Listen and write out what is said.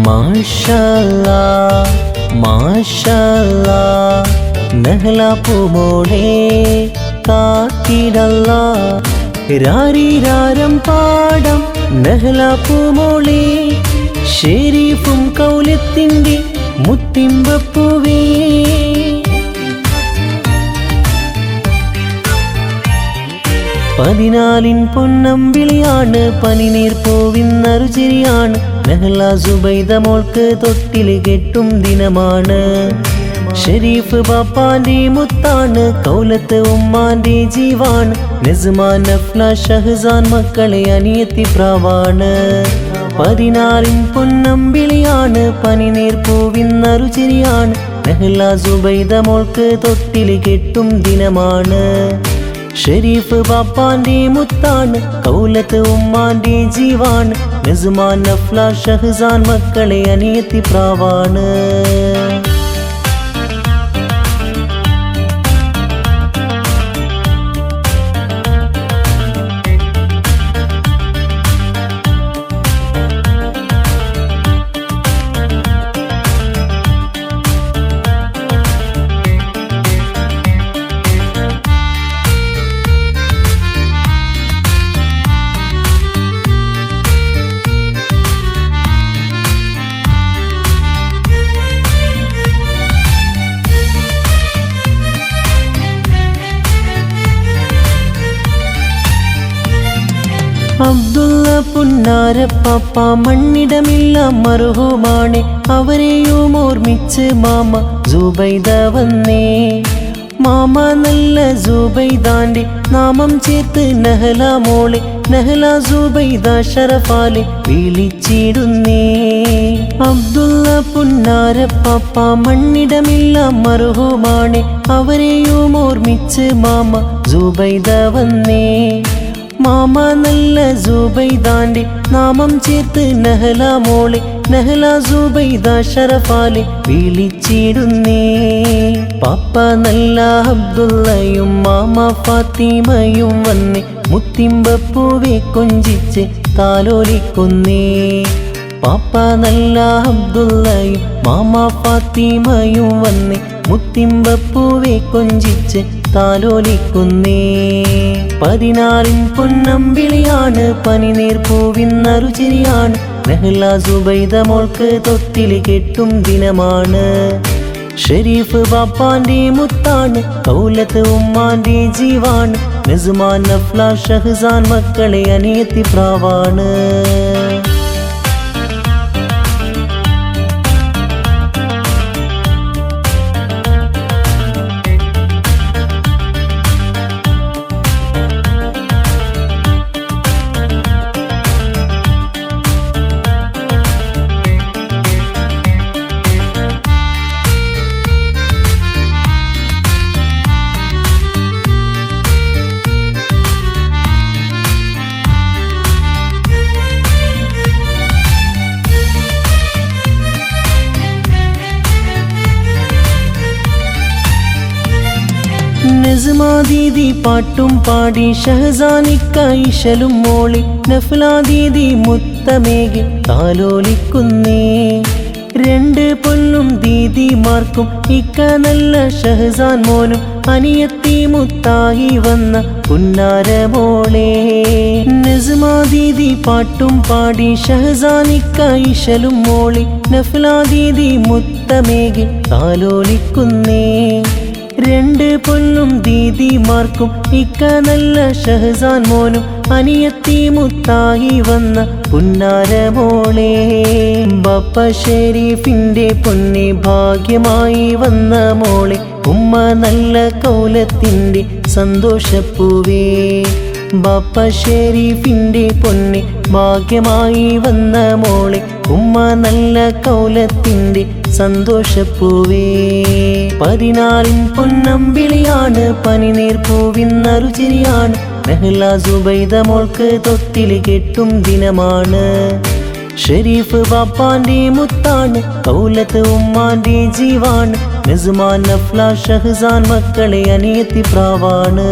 മാഷാല്ലാ മാഷാല്ലാ നഹ്ല പൂമോളെ കാത്തിടല്ലാ രാരിരാരം പാടം നഹ്ല പൂമോളെ ഷെരീഫും കൗലത്തിൻ്റെ മുത്തിമ്പപ്പൂവേ പതിനാലിൻ പൊന്നമ്പിളിയാണ് പനിനീർ പൂവിന്നറുചിരിയാണ് നഹ്ല സുബൈദ മോൾക്ക് തൊട്ടില് കെട്ടും ദിനമാണ് ഷെരീഫ് ബാപ്പാന്റെ മുത്താണ് കൗലത്ത് ഉമ്മാന്റെ ജീവാണ് നസ്മാൻ നഫ്ല ഷഹ്സാൻ മക്കളെ അനിയത്തി പ്രാവാണ് പതിനാലിൻ പൊന്നമ്പിളിയാണ് പനിനീർ പൂവിന്നറുചിരിയാണ് നഹ്ല സുബൈദ മോൾക്ക് തൊട്ടില് കെട്ടും ദിനമാണ് ഷെരീഫ് ബാപ്പാന്റെ മുത്താണ് കൗലത്ത് ഉമ്മാന്റെ ജീവാണ് നസ്മാൻ നഫ്ല ഷഹ്സാൻ മക്കളെ അനിയത്തി പ്രാവാണ് അബ്ദുള്ള പുന്നാരപ്പാപ്പ മണ്ണിടമില്ല മർഹൂമാണ് അവരെയും ഓർമ്മിച്ച് മാമ സുബൈദ വന്നേ മാമ നല്ല സുബൈദാന്റെ നാമം ചേർത്ത് നഹ്ല മോളെ നഹ്ല സുബൈദ ഷറഫാലെ വിളിച്ചിടുന്നേ അബ്ദുള്ള പുന്നാരപ്പാപ്പ മണ്ണിടമില്ല മർഹൂമാണ് അവരെയും ഓർമ്മിച്ച് മാമ സുബൈദ വന്നേ മാമ നല്ല സുബൈദാന്റെ നാമം ചേർത്ത് നഹ്ല മോളെ നഹ്ല സുബൈദ ഷറഫാലെ വിളിച്ചിടുന്നേ പാപ്പ നല്ല അബ്ദുള്ളയും മാമ ഫാത്തിമയും വന്നേ മുത്തിമ്പപ്പൂവെ കൊഞ്ചിച്ച് താലോലിക്കുന്നേ പാപ്പ നല്ല അബ്ദുള്ളയും മാമ ഫാത്തിമയും വന്നേ മുത്തിമ്പപ്പൂവെ കൊഞ്ചിച്ച് താലോലിക്കുന്നേ പതിനാലിൻ പൊന്നമ്പിളിയാണ് പനിനീർ പൂവിന്നറുചിരിയാണ് നഹ്ല സുബൈദ മോൾക്ക് തൊട്ടില് കെട്ടും ദിനമാണ് ഷെരീഫ് ബാപ്പാന്റെ മുത്താണ് കൗലത്ത് ഉമ്മാന്റെ ജീവാണ് നസ്മാൻ നഫ്ല ഷഹ്സാൻ മക്കളെ അനിയത്തി പ്രാവാണ് നസ്മാ ദീദി പാട്ടും പാടി ഷഹ്സാനിക്ക ഇശലും മോളി നഫ്ല ദീദി മുത്തമേകി താലോലിക്കുന്നേ രണ്ട് പൊന്നും ദീദിമാർക്കും ഇക്ക നല്ല ഷഹ്സാൻ മോനും അനിയത്തി മുത്തായി വന്ന പുന്നാര മോളെ നസ്മാ ദീദി പാട്ടും പാടി ഷഹ്സാനിക്ക ഇശലും മോളി നഫ്ല ദീദി മുത്തമേകി താലോലിക്കുന്നേ രണ്ട് പൊന്നും ദീദിമാർക്കും ഇക്ക നല്ല ഷഹ്സാൻ മോനും അനിയത്തി മുത്തായി വന്ന പുന്നാര മോളെ ബാപ്പ ഷെരീഫിന്റെ പൊന്നെ ഭാഗ്യമായി വന്ന മോളെ ഉമ്മ നല്ല കൗലത്തിന്റെ സന്തോഷപ്പൂവേ ബാപ്പ ഷെരീഫിന്റെ പൊന്നെ ഭാഗ്യമായി വന്ന മോളെ ഉമ്മ നല്ല കൗലത്തിന്റെ സന്തോഷപ്പൂവേ പതിനാലിൻ പൊന്നമ്പിളിയാണ് പനിനീർ പൂവിന്നറുചിരിയാണ് നഹ്ല സുബൈദ മോൾക്ക് തൊട്ടില് കെട്ടും ദിനമാണ് ഷെരീഫ് ബാപ്പാന്റെ മുത്താണ് കൗലത്ത് ഉമ്മാന്റെ ജീവാണ് നസ്മാൻ നഫ്ല ഷഹ്സാൻ മക്കളെ അനിയത്തി പ്രാവാണ്